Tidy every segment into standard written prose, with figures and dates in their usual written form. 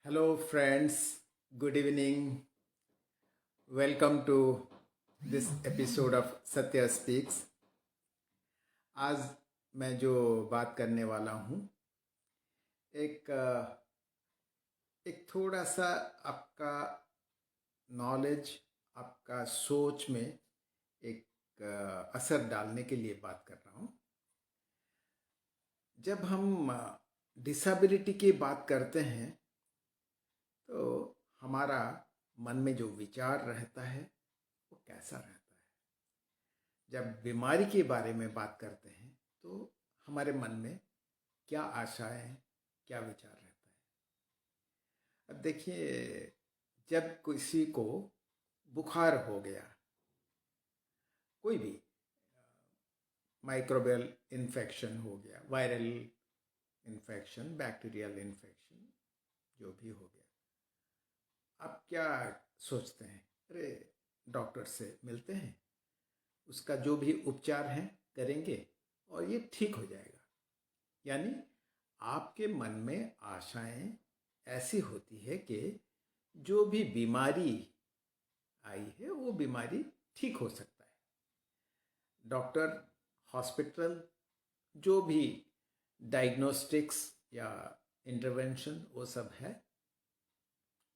Hello, friends. Good evening. Welcome to this episode of Satya Speaks. आज मैं जो बात करने वाला हूँ एक एक थोड़ा सा आपका नॉलेज, आपका सोच में एक असर डालने के लिए बात कर रहा हूँ। जब हम डिसेबिलिटी की बात करते हैं तो हमारा मन में जो विचार रहता है वो कैसा रहता है। जब बीमारी के बारे में बात करते हैं तो हमारे मन में क्या आशाएं, क्या विचार रहता है। अब देखिए, जब किसी को बुखार हो गया, कोई भी माइक्रोबियल इन्फेक्शन हो गया, वायरल इन्फेक्शन, बैक्टीरियल इन्फेक्शन, जो भी हो गया, आप क्या सोचते हैं? अरे, डॉक्टर से मिलते हैं, उसका जो भी उपचार है करेंगे और ये ठीक हो जाएगा। यानी आपके मन में आशाएं ऐसी होती है कि जो भी बीमारी आई है वो बीमारी ठीक हो सकता है। डॉक्टर, हॉस्पिटल, जो भी डायग्नोस्टिक्स या इंटरवेंशन वो सब है,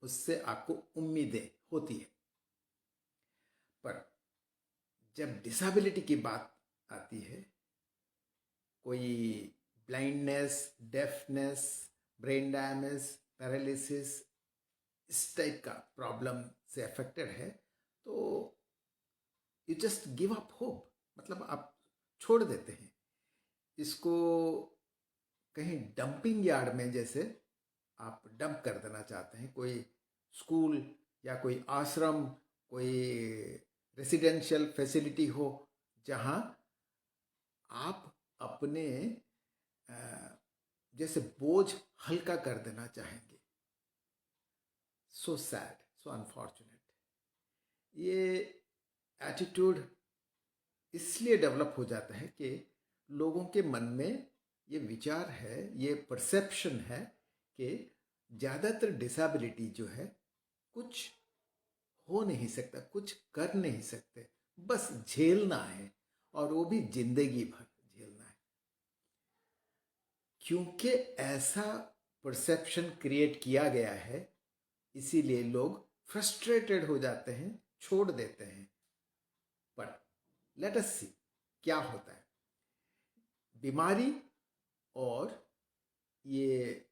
उससे आपको उम्मीदें होती है। पर जब डिसेबिलिटी की बात आती है, कोई blindness, deafness, brain damage, paralysis, इस टाइप का प्रॉब्लम से अफेक्टेड है, तो you just give up hope, मतलब आप छोड़ देते हैं इसको। कहीं डंपिंग यार्ड में जैसे आप डंप कर देना चाहते हैं, कोई स्कूल या कोई आश्रम, कोई रेसिडेंशियल फैसिलिटी हो जहाँ आप अपने जैसे बोझ हल्का कर देना चाहेंगे। सो सैड, सो अनफॉर्चुनेट। ये एटीट्यूड इसलिए डेवलप हो जाता है कि लोगों के मन में ये विचार है, ये परसेप्शन है कि ज़्यादातर डिसेबिलिटी जो है कुछ हो नहीं सकता, कुछ कर नहीं सकते, बस झेलना है, और वो भी जिंदगी भर झेलना है। क्योंकि ऐसा परसेप्शन क्रिएट किया गया है, इसीलिए लोग फ्रस्ट्रेटेड हो जाते हैं, छोड़ देते हैं। पर लेट अस सी क्या होता है। बीमारी और ये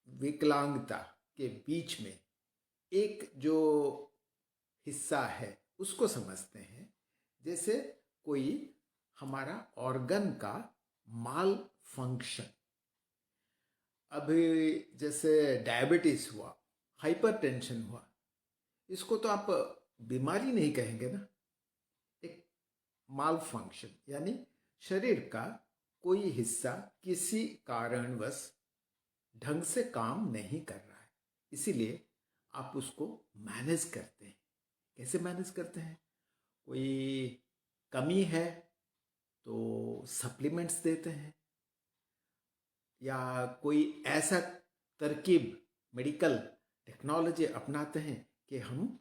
विकलांगता के बीच में एक जो हिस्सा है उसको समझते हैं। जैसे कोई हमारा ऑर्गन का माल फंक्शन, अभी जैसे डायबिटीज हुआ, हाइपरटेंशन हुआ, इसको तो आप बीमारी नहीं कहेंगे ना। एक माल फंक्शन यानी शरीर का कोई हिस्सा किसी कारणवश ढंग से काम नहीं कर रहा है, इसीलिए आप उसको मैनेज करते हैं। कैसे मैनेज करते हैं? कोई कमी है तो सप्लीमेंट्स देते हैं, या कोई ऐसा तरकीब, मेडिकल टेक्नोलॉजी अपनाते हैं कि हम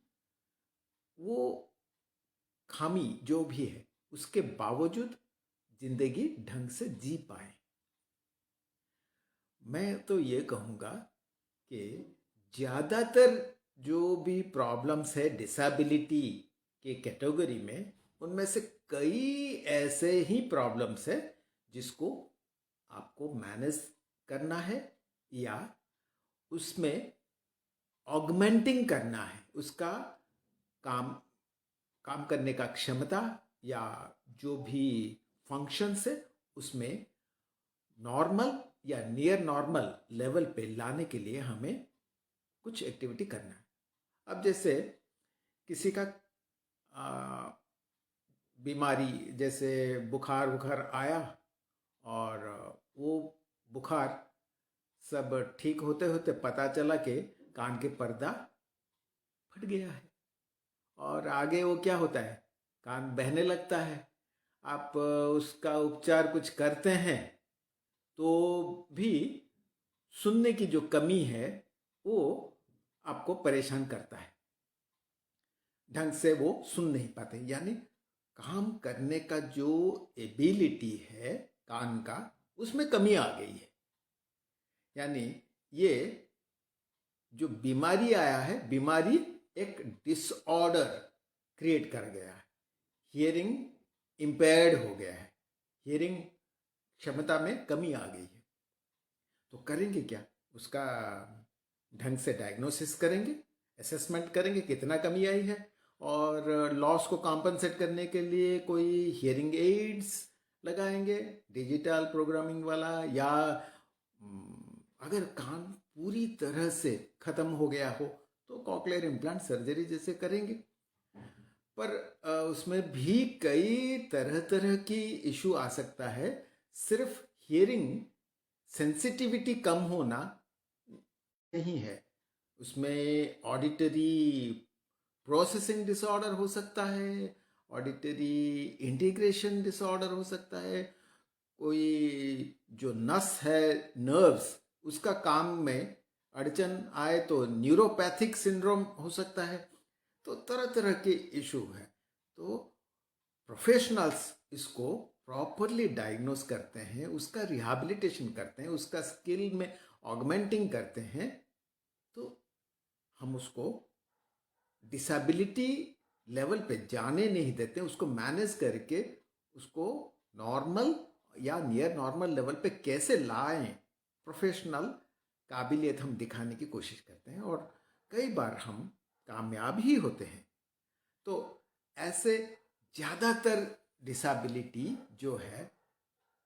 वो खामी जो भी है उसके बावजूद जिंदगी ढंग से जी पाए। मैं तो ये कहूँगा कि ज़्यादातर जो भी प्रॉब्लम्स है डिसेबिलिटी के कैटेगरी में, उनमें से कई ऐसे ही प्रॉब्लम्स है जिसको आपको मैनेज करना है, या उसमें ऑगमेंटिंग करना है, उसका काम काम करने का क्षमता या जो भी फंक्शंस है उसमें नॉर्मल या नियर नॉर्मल लेवल पे लाने के लिए हमें कुछ एक्टिविटी करना है। अब जैसे किसी का बीमारी, जैसे बुखार बुखार आया, और वो बुखार सब ठीक होते होते पता चला कि कान के पर्दा फट गया है, और आगे वो क्या होता है, कान बहने लगता है। आप उसका उपचार कुछ करते हैं तो भी सुनने की जो कमी है वो आपको परेशान करता है, ढंग से वो सुन नहीं पाते, यानी काम करने का जो एबिलिटी है कान का, उसमें कमी आ गई है। यानी ये जो बीमारी आया है, बीमारी एक डिसऑर्डर क्रिएट कर गया है, हियरिंग इम्पेयर्ड हो गया है, हियरिंग क्षमता में कमी आ गई है। तो करेंगे क्या, उसका ढंग से डायग्नोसिस करेंगे, असेसमेंट करेंगे कितना कमी आई है, और लॉस को कॉम्पनसेट करने के लिए कोई हियरिंग एड्स लगाएंगे, डिजिटल प्रोग्रामिंग वाला, या अगर कान पूरी तरह से खत्म हो गया हो तो कॉक्लियर इम्प्लांट सर्जरी जैसे करेंगे। पर उसमें भी कई तरह तरह की इशू आ सकता है। सिर्फ हियरिंग सेंसिटिविटी कम होना नहीं है, उसमें ऑडिटरी प्रोसेसिंग डिसऑर्डर हो सकता है, ऑडिटरी इंटीग्रेशन डिसऑर्डर हो सकता है, कोई जो नस है, नर्व्स, उसका काम में अड़चन आए तो न्यूरोपैथिक सिंड्रोम हो सकता है। तो तरह तरह के इशू है। तो प्रोफेशनल्स इसको प्रॉपरली डायग्नोस करते हैं, उसका रिहैबिलिटेशन करते हैं, उसका स्किल में ऑगमेंटिंग करते हैं, तो हम उसको डिसेबिलिटी लेवल पे जाने नहीं देते, उसको मैनेज करके उसको नॉर्मल या नियर नॉर्मल लेवल पे कैसे लाएं, प्रोफेशनल काबिलियत हम दिखाने की कोशिश करते हैं, और कई बार हम कामयाब ही होते हैं। तो ऐसे ज़्यादातर डिसेबिलिटी जो है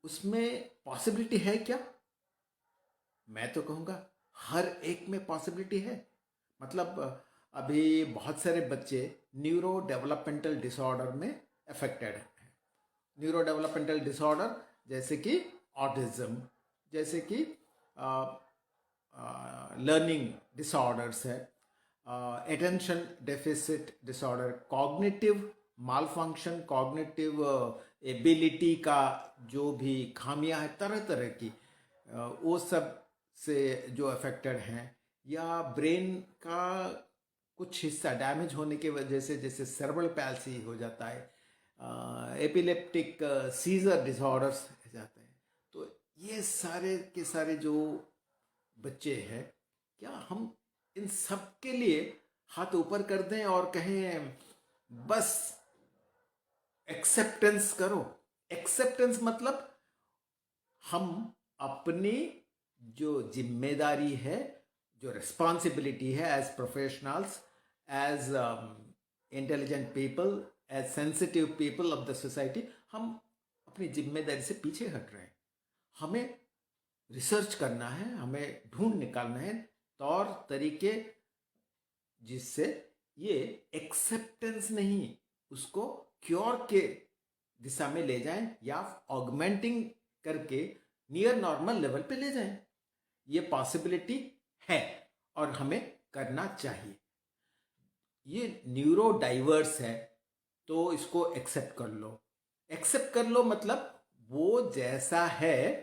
उसमें पॉसिबिलिटी है क्या? मैं तो कहूँगा हर एक में पॉसिबिलिटी है। मतलब अभी बहुत सारे बच्चे न्यूरो डेवलपमेंटल डिसऑर्डर में अफेक्टेड हैं। न्यूरो डेवलपमेंटल डिसऑर्डर जैसे कि ऑटिज्म, जैसे कि लर्निंग डिसऑर्डर्स है, attention deficit disorder, cognitive malfunction, cognitive ability का जो भी खामियां हैं तरह तरह की, वो सब से जो अफेक्टेड हैं, या ब्रेन का कुछ हिस्सा डैमेज होने की वजह से, जैसे सेरेब्रल पैल्सी हो जाता है, एपिलेप्टिक सीजर डिसऑर्डर्स हो जाते हैं। तो ये सारे के सारे जो बच्चे हैं, क्या हम इन सब के लिए हाथ ऊपर कर दें और कहें बस एक्सेप्टेंस करो? एक्सेप्टेंस मतलब हम अपनी जो जिम्मेदारी है, जो रिस्पॉन्सिबिलिटी है as professionals, as intelligent people, as sensitive people of the society, हम अपनी जिम्मेदारी से पीछे हट रहे हैं। हमें रिसर्च करना है, हमें ढूंढ निकालना है तौर तरीके जिससे ये एक्सेप्टेंस नहीं, उसको क्योर के दिशा में ले जाएं, या ऑगमेंटिंग करके नियर नॉर्मल लेवल पे ले जाएं। ये पॉसिबिलिटी है और हमें करना चाहिए। ये न्यूरो डाइवर्स है तो इसको एक्सेप्ट कर लो। एक्सेप्ट कर लो मतलब वो जैसा है,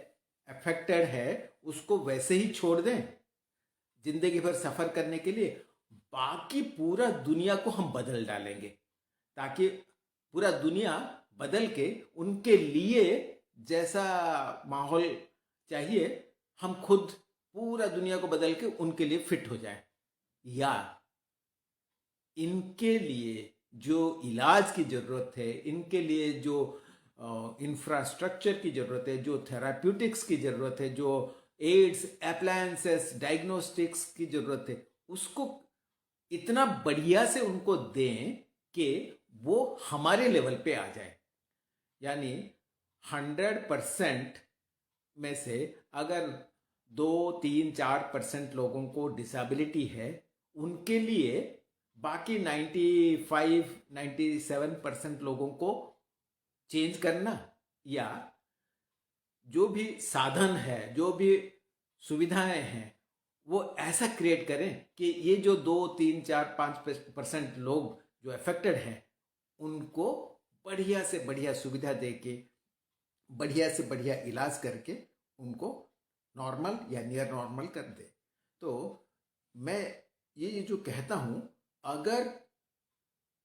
अफेक्टेड है, उसको वैसे ही छोड़ दें जिंदगी भर सफर करने के लिए। बाकी पूरा दुनिया को हम बदल डालेंगे, ताकि पूरा दुनिया बदल के उनके लिए जैसा माहौल चाहिए, हम खुद पूरा दुनिया को बदल के उनके लिए फिट हो जाए, या इनके लिए जो इलाज की ज़रूरत है, इनके लिए जो इंफ्रास्ट्रक्चर की ज़रूरत है, जो थेराप्यूटिक्स की ज़रूरत है, जो एड्स, अप्लायंसेस, डायग्नोस्टिक्स की ज़रूरत है, उसको इतना बढ़िया से उनको दें कि वो हमारे लेवल पे आ जाए। यानी 100% में से अगर 2-3-4% लोगों को डिसेबिलिटी है, उनके लिए बाकी 95-97% लोगों को चेंज करना, या जो भी साधन है, जो भी सुविधाएं हैं, वो ऐसा क्रिएट करें कि ये जो 2-3-4-5% लोग जो अफेक्टेड हैं, उनको बढ़िया से बढ़िया सुविधा दे के, बढ़िया से बढ़िया इलाज करके उनको नॉर्मल या नियर नॉर्मल कर दे। तो मैं ये जो कहता हूँ, अगर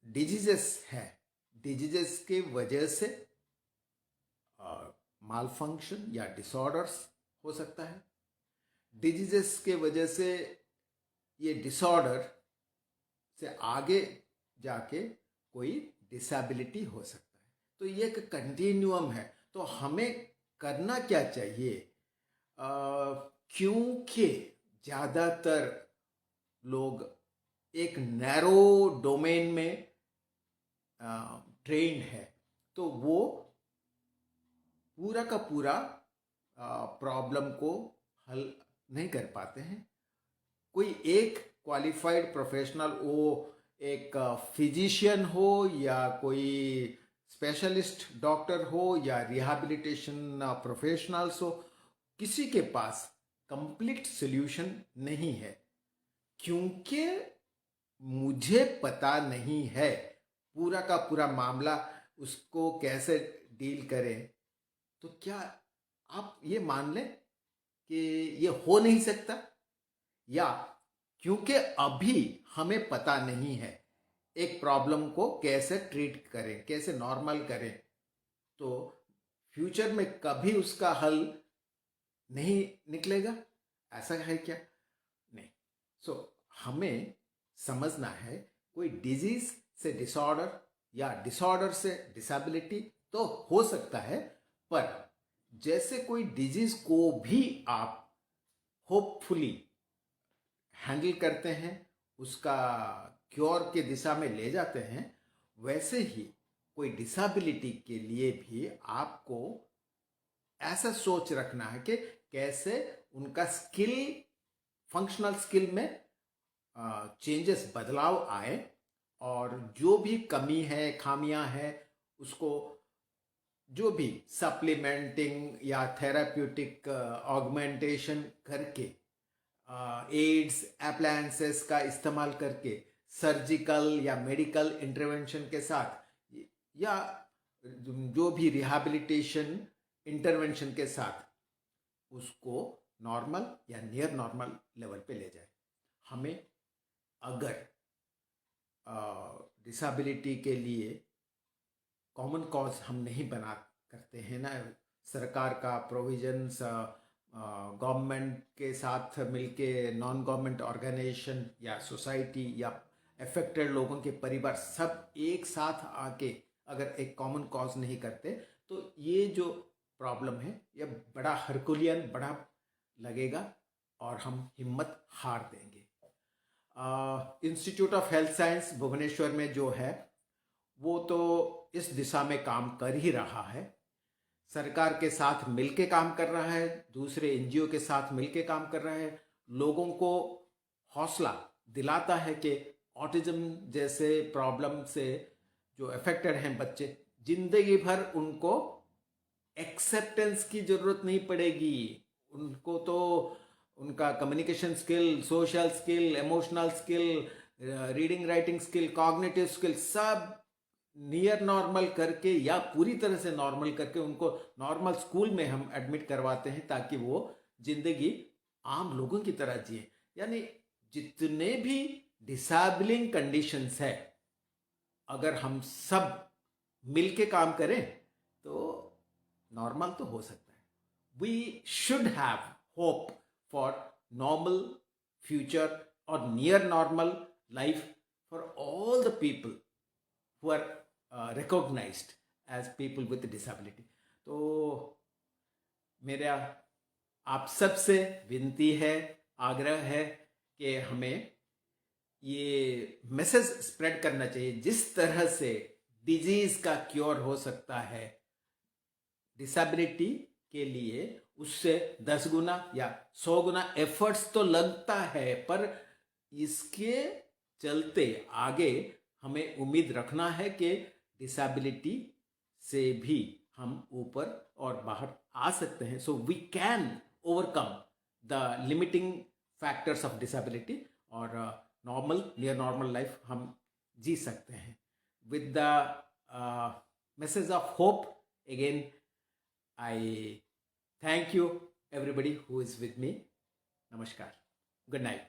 डिजीजेस है, डिजीजेस के वजह से माल फंक्शन या डिसऑर्डर्स हो सकता है। डिजीजेस के वजह से ये डिसऑर्डर से आगे जाके कोई डिसेबिलिटी हो सकता है। तो ये एक कंटिन्यूअम है। तो हमें करना क्या चाहिए? क्योंकि ज़्यादातर लोग एक नैरो डोमेन में ट्रेंड है, तो वो पूरा का पूरा प्रॉब्लम को हल नहीं कर पाते हैं। कोई एक क्वालिफाइड प्रोफेशनल हो, एक फिजिशियन हो या कोई स्पेशलिस्ट डॉक्टर हो या रिहैबिलिटेशन प्रोफेशनल्स हो, किसी के पास कंप्लीट सॉल्यूशन नहीं है। क्योंकि मुझे पता नहीं है पूरा का पूरा मामला, उसको कैसे डील करें। तो क्या आप ये मान लें कि ये हो नहीं सकता? या क्योंकि अभी हमें पता नहीं है एक प्रॉब्लम को कैसे ट्रीट करें, कैसे नॉर्मल करें, तो फ्यूचर में कभी उसका हल नहीं निकलेगा, ऐसा है क्या? नहीं। सो हमें समझना है, कोई डिजीज से डिसऑर्डर या डिसऑर्डर से डिसेबिलिटी तो हो सकता है, पर जैसे कोई डिजीज को भी आप होपफुली हैंडल करते हैं, उसका क्योर के दिशा में ले जाते हैं, वैसे ही कोई डिसेबिलिटी के लिए भी आपको ऐसा सोच रखना है कि कैसे उनका स्किल, फंक्शनल स्किल में चेंजेस, बदलाव आए, और जो भी कमी है, खामियां हैं, उसको जो भी सप्लीमेंटिंग या थेराप्यूटिक ऑगमेंटेशन करके, एड्स अप्लायंसेस का इस्तेमाल करके, सर्जिकल या मेडिकल इंटरवेंशन के साथ, या जो भी रिहैबिलिटेशन इंटरवेंशन के साथ, उसको नॉर्मल या नियर नॉर्मल लेवल पे ले जाए। हमें अगर डिसेबिलिटी के लिए कॉमन कॉज हम नहीं बना करते हैं ना, सरकार का प्रोविजंस, गवर्नमेंट के साथ मिलके नॉन गवर्नमेंट ऑर्गेनाइजेशन या सोसाइटी या अफेक्टेड लोगों के परिवार सब एक साथ आके अगर एक कॉमन कॉज नहीं करते, तो ये जो प्रॉब्लम है ये बड़ा हरकुलियन, बड़ा लगेगा और हम हिम्मत हार देंगे। Institute of health science Bhubaneswar में जो है, वो तो इस दिशा में काम कर ही रहा है। सरकार के साथ मिलके काम कर रहा है, दूसरे एनजीओ के साथ मिलके काम कर रहा है, लोगों को हौसला दिलाता है कि ऑटिज्म जैसे प्रॉब्लम से जो अफेक्टेड हैं बच्चे, जिंदगी भर उनको एक्सेप्टेंस की जरूरत नहीं पड़ेगी। उनको तो उनका communication skill, social skill, emotional skill, reading writing skill, cognitive skill सब नियर नॉर्मल करके या पूरी तरह से नॉर्मल करके उनको नॉर्मल स्कूल में हम एडमिट करवाते हैं, ताकि वो जिंदगी आम लोगों की तरह जिए। यानी जितने भी डिसेबलिंग कंडीशंस है, अगर हम सब मिलके काम करें तो नॉर्मल तो हो सकता है। We should have hope for normal future और near normal life for all the people who are recognized as people with disability। तो मेरा आप सबसे विनती है, आग्रह है कि हमें ये मैसेज स्प्रेड करना चाहिए, जिस तरह से डिजीज का क्योर हो सकता है डिसेबिलिटी के लिए, उससे 10 गुना या 100 गुना एफर्ट्स तो लगता है, पर इसके चलते आगे हमें उम्मीद रखना है कि डिसेबिलिटी से भी हम ऊपर और बाहर आ सकते हैं। So we can overcome the limiting factors of disability, और नॉर्मल, नियर नॉर्मल लाइफ हम जी सकते हैं। With the message of hope, again I thank you everybody who is with me. Namaskar. Good night.